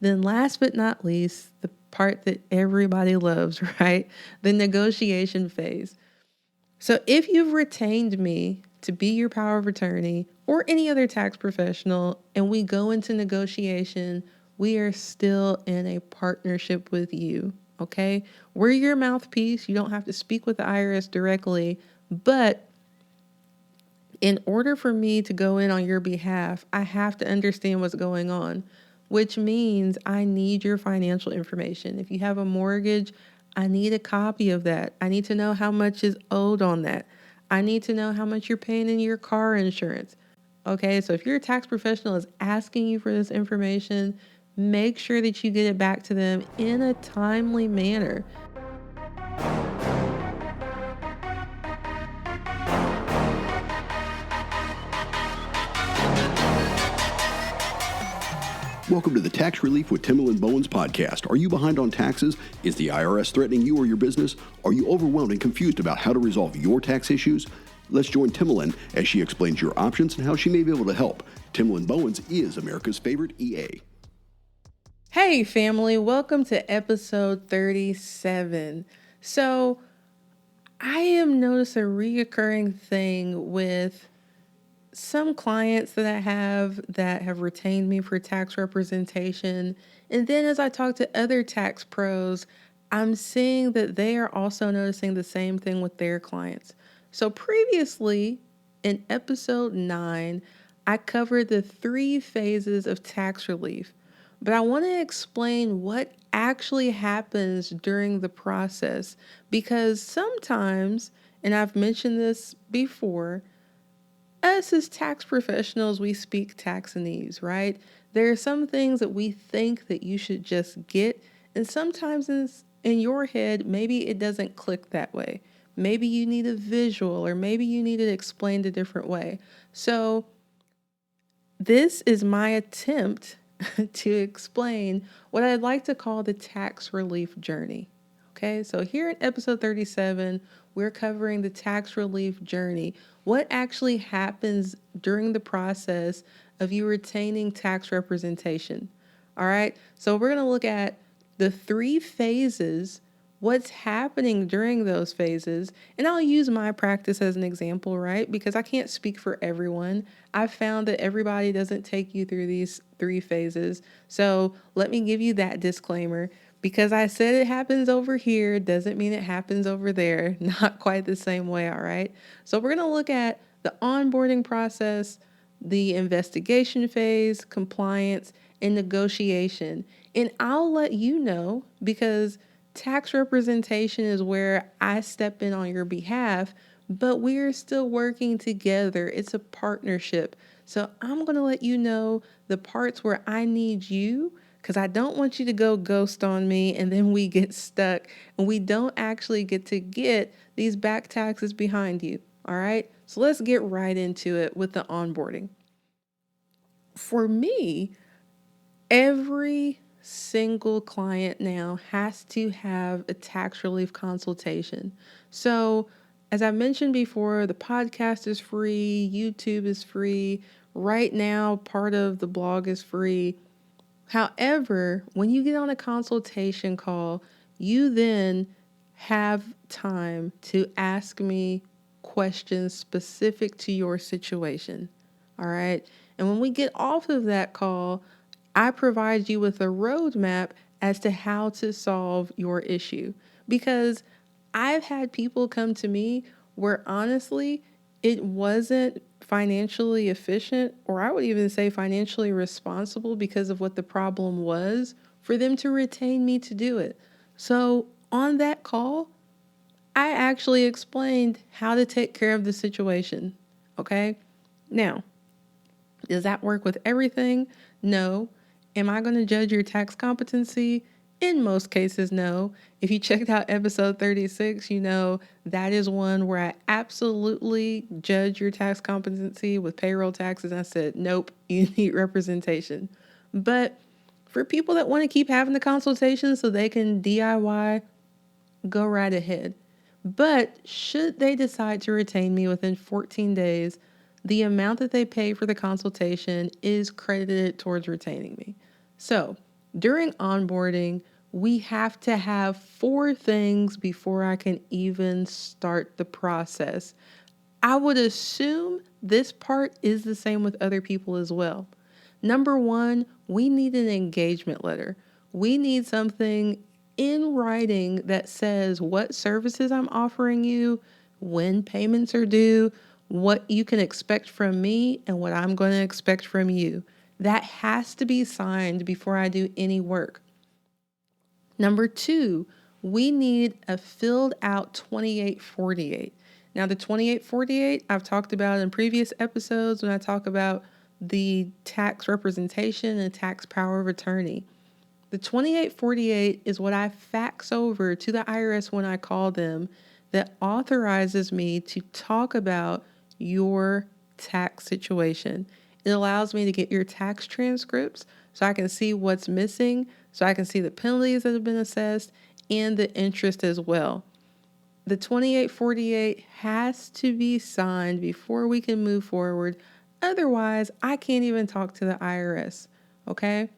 Then last but not least, the part that everybody loves, right? The negotiation phase. So if you've retained me to be your power of attorney or any other tax professional and we go into negotiation, we are still in a partnership with you, okay? We're your mouthpiece. You don't have to speak with the IRS directly, but in order for me to go in on your behalf, I have to understand what's going on, which means I need your financial information. If you have a mortgage, I need a copy of that. I need to know how much is owed on that. I need to know how much you're paying in your car insurance. Okay, so if your tax professional is asking you for this information, make sure that you get it back to them in a timely manner. Welcome to the Tax Relief with Timalyn Bowens podcast. Are you behind on taxes? Is the IRS threatening you or your business? Are you overwhelmed and confused about how to resolve your tax issues? Let's join Timalyn as she explains your options and how she may be able to help. Timalyn Bowens is America's favorite EA. Hey family, welcome to episode 37. So I am noticing a reoccurring thing with some clients that I have that have retained me for tax representation. And then as I talk to other tax pros, I'm seeing that they are also noticing the same thing with their clients. So previously in episode 9, I covered the 3 phases of tax relief, but I want to explain what actually happens during the process because sometimes, and I've mentioned this before, us as tax professionals, we speak taxanese, right? There are some things that we think that you should just get, and sometimes in your head, maybe it doesn't click that way. Maybe you need a visual, or maybe you need it explained a different way. So this is my attempt to explain what I'd like to call the tax relief journey. Okay, so here in episode 37, we're covering the tax relief journey. What actually happens during the process of you retaining tax representation? All right, so we're going to look at the 3 phases, what's happening during those phases, and I'll use my practice as an example, right? Because I can't speak for everyone. I've found that everybody doesn't take you through these 3 phases. So let me give you that disclaimer. Because I said it happens over here doesn't mean it happens over there. Not quite the same way, all right? So we're going to look at the onboarding process, the investigation phase, compliance, and negotiation. And I'll let you know because tax representation is where I step in on your behalf, but we're still working together. It's a partnership. So I'm going to let you know the parts where I need you because I don't want you to go ghost on me and then we get stuck and we don't actually get to get these back taxes behind you. All right. So let's get right into it with the onboarding. For me, every single client now has to have a tax relief consultation. So as I mentioned before, the podcast is free, YouTube is free. Right now, part of the blog is free. However, when you get on a consultation call, you then have time to ask me questions specific to your situation. All right. And when we get off of that call, I provide you with a roadmap as to how to solve your issue. Because I've had people come to me where honestly, it wasn't financially efficient, or I would even say financially responsible because of what the problem was for them to retain me to do it. So on that call, I actually explained how to take care of the situation. Okay. Now, does that work with everything? No. Am I going to judge your tax competency? In most cases, no. If you checked out episode 36, you know that is one where I absolutely judge your tax competency with payroll taxes. I said, nope, you need representation. But for people that want to keep having the consultation so they can DIY, go right ahead. But should they decide to retain me within 14 days, the amount that they pay for the consultation is credited towards retaining me. So During onboarding, we have to have 4 things before I can even start the process. I would assume this part is the same with other people as well. Number one, we need an engagement letter. We need something in writing that says what services I'm offering you, when payments are due, what you can expect from me, and what I'm going to expect from you. That has to be signed before I do any work. Number two, we need a filled out 2848. Now, the 2848 I've talked about in previous episodes when I talk about the tax representation and tax power of attorney. The 2848 is what I fax over to the IRS when I call them that authorizes me to talk about your tax situation. It allows me to get your tax transcripts so I can see what's missing, so I can see the penalties that have been assessed and the interest as well. The 2848 has to be signed before we can move forward. Otherwise, I can't even talk to the IRS. Okay?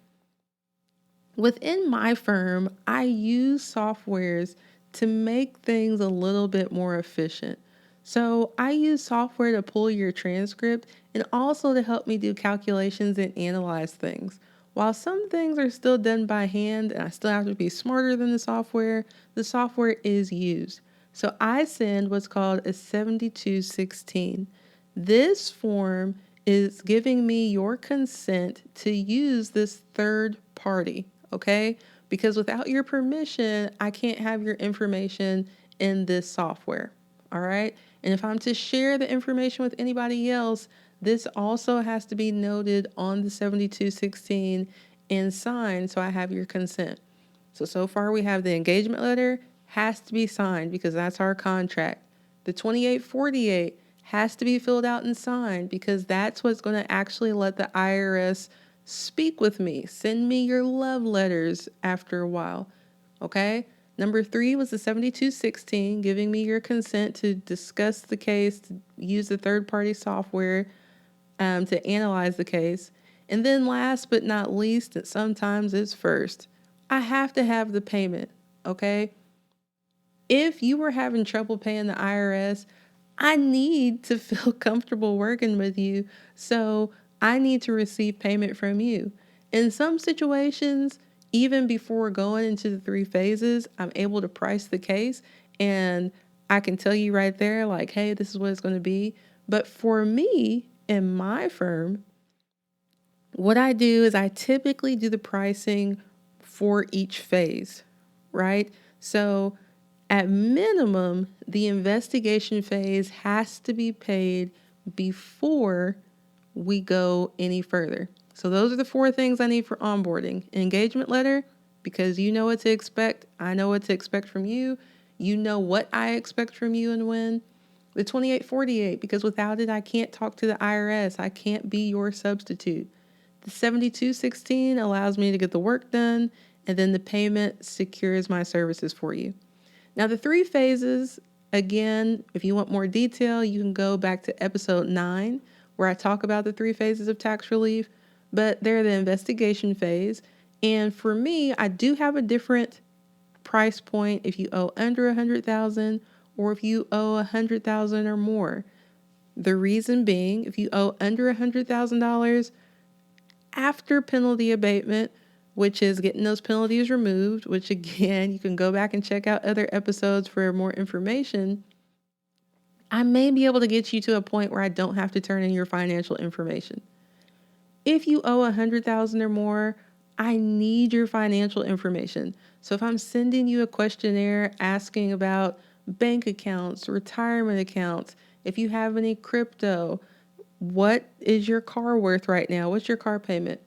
Within my firm, I use softwares to make things a little bit more efficient. So I use software to pull your transcript and also to help me do calculations and analyze things. While some things are still done by hand and I still have to be smarter than the software is used. So I send what's called a 7216. This form is giving me your consent to use this third party, okay? Because without your permission, I can't have your information in this software, all right? And if I'm to share the information with anybody else, this also has to be noted on the 7216 and signed so I have your consent. So far we have the engagement letter has to be signed because that's our contract. The 2848 has to be filled out and signed because that's what's going to actually let the IRS speak with me. Send me your love letters after a while. Okay? Number 3 was the 7216, giving me your consent to discuss the case, to use the third-party software to analyze the case. And then last but not least, and sometimes it's first, I have to have the payment, okay? If you were having trouble paying the IRS, I need to feel comfortable working with you. So I need to receive payment from you. In some situations, even before going into the 3 phases, I'm able to price the case and I can tell you right there, like, hey, this is what it's going to be. But for me in my firm, what I do is I typically do the pricing for each phase, right? So at minimum, the investigation phase has to be paid before we go any further. So those are the 4 things I need for onboarding. Engagement letter, because you know what to expect. I know what to expect from you. You know what I expect from you and when. The 2848, because without it, I can't talk to the IRS. I can't be your substitute. The 7216 allows me to get the work done, and then the payment secures my services for you. Now, the 3 phases, again, if you want more detail, you can go back to episode 9, where I talk about the 3 phases of tax relief, but they're the investigation phase. And for me, I do have a different price point if you owe under $100,000 or if you owe $100,000 or more. The reason being, if you owe under $100,000, after penalty abatement, which is getting those penalties removed, which again, you can go back and check out other episodes for more information. I may be able to get you to a point where I don't have to turn in your financial information. If you owe $100,000 or more, I need your financial information. So if I'm sending you a questionnaire asking about bank accounts, retirement accounts, if you have any crypto, what is your car worth right now? What's your car payment?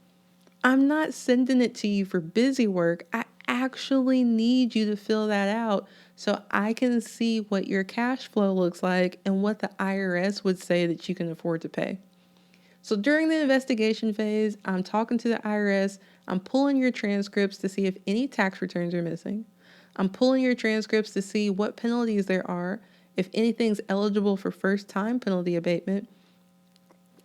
I'm not sending it to you for busy work. I actually need you to fill that out so I can see what your cash flow looks like and what the IRS would say that you can afford to pay. So during the investigation phase, I'm talking to the IRS. I'm pulling your transcripts to see if any tax returns are missing. I'm pulling your transcripts to see what penalties there are, if anything's eligible for first-time penalty abatement.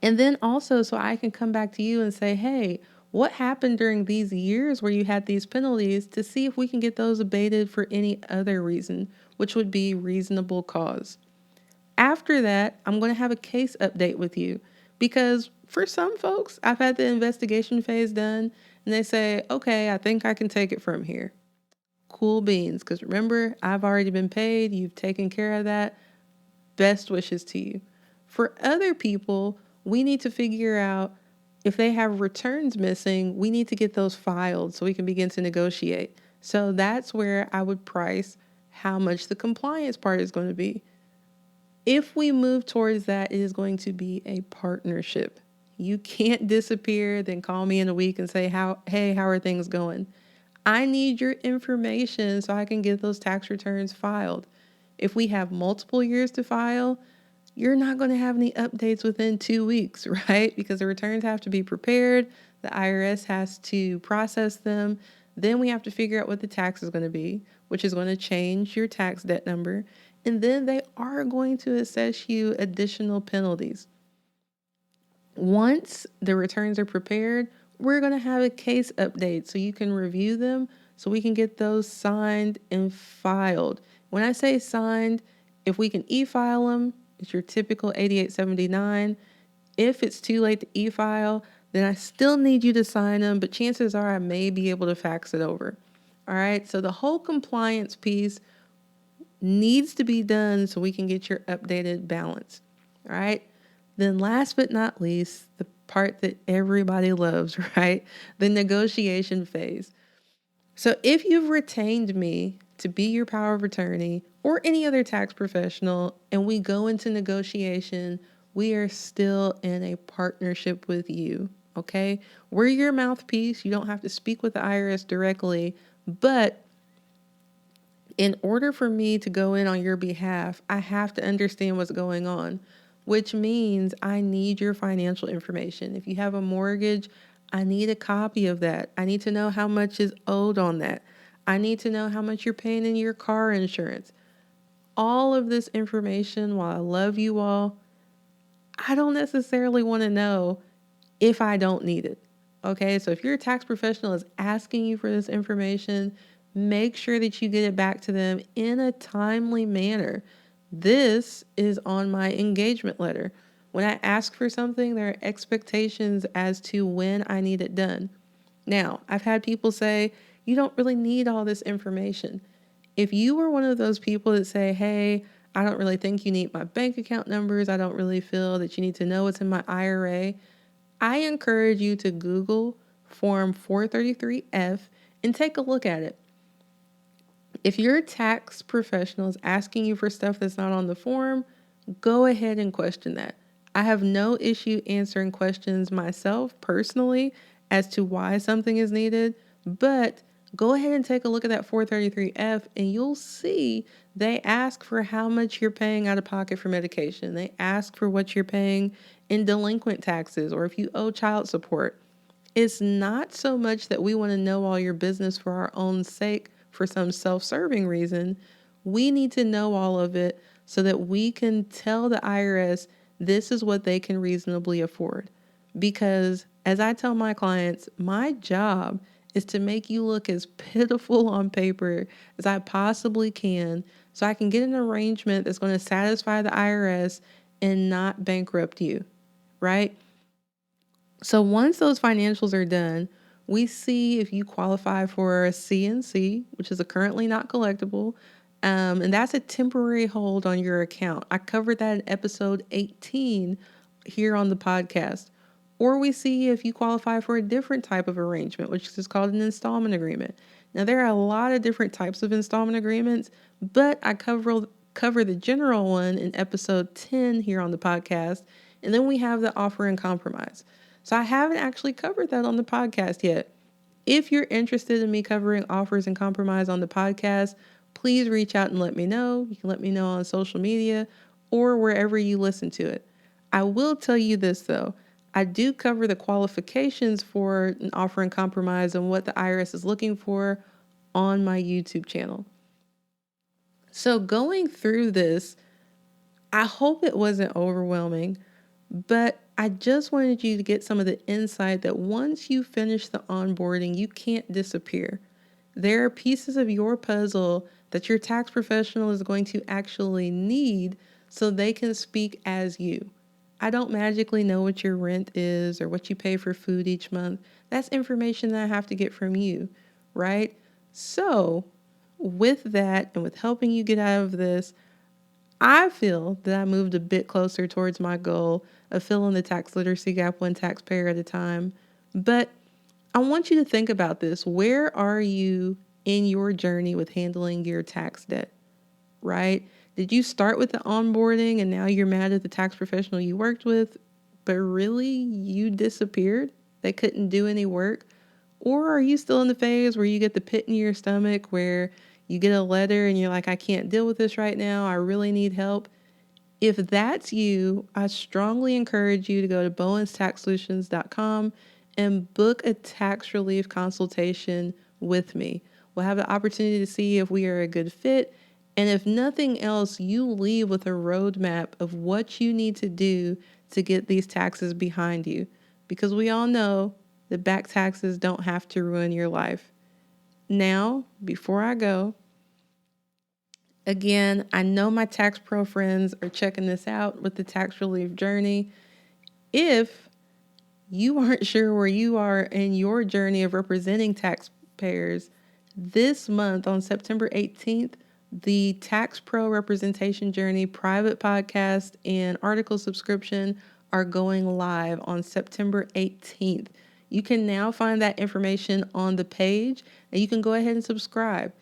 And then also so I can come back to you and say, hey, What happened during these years where you had these penalties to see if we can get those abated for any other reason, which would be reasonable cause. After that, I'm going to have a case update with you because for some folks, I've had the investigation phase done and they say, okay, I think I can take it from here. Cool beans. Because remember, I've already been paid. You've taken care of that. Best wishes to you. For other people, we need to figure out if they have returns missing, we need to get those filed so we can begin to negotiate. So that's where I would price how much the compliance part is going to be. If we move towards that, it is going to be a partnership. You can't disappear, then call me in a week and say, hey, how are things going? I need your information so I can get those tax returns filed. If we have multiple years to file, you're not going to have any updates within 2 weeks, right? Because the returns have to be prepared. The IRS has to process them. Then we have to figure out what the tax is going to be, which is going to change your tax debt number. And then they are going to assess you additional penalties. Once the returns are prepared, we're going to have a case update so you can review them so we can get those signed and filed. When I say signed, if we can e-file them, it's your typical 8879. If it's too late to e-file, then I still need you to sign them, but chances are I may be able to fax it over. All right, so the whole compliance piece needs to be done so we can get your updated balance. All right. Then last but not least, the part that everybody loves, right? The negotiation phase. So if you've retained me to be your power of attorney or any other tax professional and we go into negotiation, we are still in a partnership with you. Okay. We're your mouthpiece. You don't have to speak with the IRS directly, but in order for me to go in on your behalf, I have to understand what's going on, which means I need your financial information. If you have a mortgage, I need a copy of that. I need to know how much is owed on that. I need to know how much you're paying in your car insurance. All of this information, while I love you all, I don't necessarily want to know if I don't need it. Okay, so if your tax professional is asking you for this information, make sure that you get it back to them in a timely manner. This is on my engagement letter. When I ask for something, there are expectations as to when I need it done. Now, I've had people say, you don't really need all this information. If you were one of those people that say, hey, I don't really think you need my bank account numbers, I don't really feel that you need to know what's in my IRA, I encourage you to Google Form 433F and take a look at it. If your tax professional is asking you for stuff that's not on the form, go ahead and question that. I have no issue answering questions myself personally as to why something is needed, but go ahead and take a look at that 433F and you'll see they ask for how much you're paying out of pocket for medication. They ask for what you're paying in delinquent taxes or if you owe child support. It's not so much that we want to know all your business for our own sake for some self-serving reason. We need to know all of it so that we can tell the IRS this is what they can reasonably afford. Because as I tell my clients, my job is to make you look as pitiful on paper as I possibly can so I can get an arrangement that's going to satisfy the IRS and not bankrupt you, right? So once those financials are done, we see if you qualify for a CNC, which is a currently not collectible, and that's a temporary hold on your account. I covered that in episode 18 here on the podcast. Or we see if you qualify for a different type of arrangement, which is called an installment agreement. Now, there are a lot of different types of installment agreements, but I cover the general one in episode 10 here on the podcast. And then we have the offer and compromise. So I haven't actually covered that on the podcast yet. If you're interested in me covering offers and compromise on the podcast, please reach out and let me know. You can let me know on social media or wherever you listen to it. I will tell you this though. I do cover the qualifications for an offer and compromise and what the IRS is looking for on my YouTube channel. So going through this, I hope it wasn't overwhelming, but I just wanted you to get some of the insight that once you finish the onboarding, you can't disappear. There are pieces of your puzzle that your tax professional is going to actually need so they can speak as you. I don't magically know what your rent is or what you pay for food each month. That's information that I have to get from you, right? So, with that and with helping you get out of this, I feel that I moved a bit closer towards my goal of filling the tax literacy gap one taxpayer at a time. But I want you to think about this. Where are you in your journey with handling your tax debt, right? Did you start with the onboarding and now you're mad at the tax professional you worked with, but really you disappeared? They couldn't do any work? Or are you still in the phase where you get the pit in your stomach where you get a letter and you're like, I can't deal with this right now. I really need help. If that's you, I strongly encourage you to go to bowenstaxsolutions.com and book a tax relief consultation with me. We'll have the opportunity to see if we are a good fit. And if nothing else, you leave with a roadmap of what you need to do to get these taxes behind you. Because we all know that back taxes don't have to ruin your life. Now, before I go, again, I know my tax pro friends are checking this out with the tax relief journey. If you aren't sure where you are in your journey of representing taxpayers, this month on September 18th, the Tax Pro Representation Journey private podcast and article subscription are going live on September 18th. You can now find that information on the page and you can go ahead and subscribe.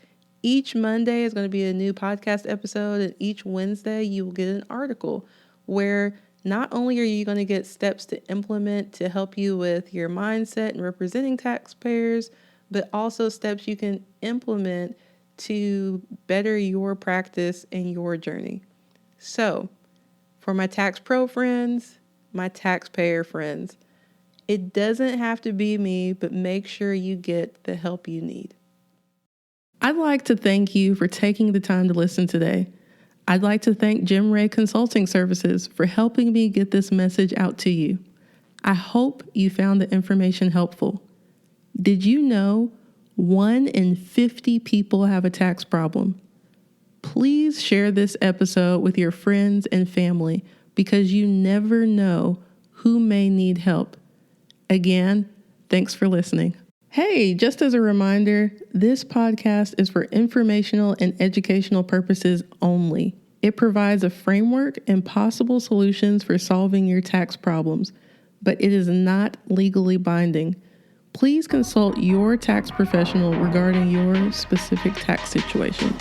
Each Monday is going to be a new podcast episode, and each Wednesday you will get an article where not only are you going to get steps to implement to help you with your mindset and representing taxpayers, but also steps you can implement to better your practice and your journey. So, for my tax pro friends, my taxpayer friends, it doesn't have to be me, but make sure you get the help you need. I'd like to thank you for taking the time to listen today. I'd like to thank Jim Ray Consulting Services for helping me get this message out to you. I hope you found the information helpful. Did you know 1 in 50 people have a tax problem? Please share this episode with your friends and family because you never know who may need help. Again, thanks for listening. Hey, just as a reminder, this podcast is for informational and educational purposes only. It provides a framework and possible solutions for solving your tax problems, but it is not legally binding. Please consult your tax professional regarding your specific tax situation.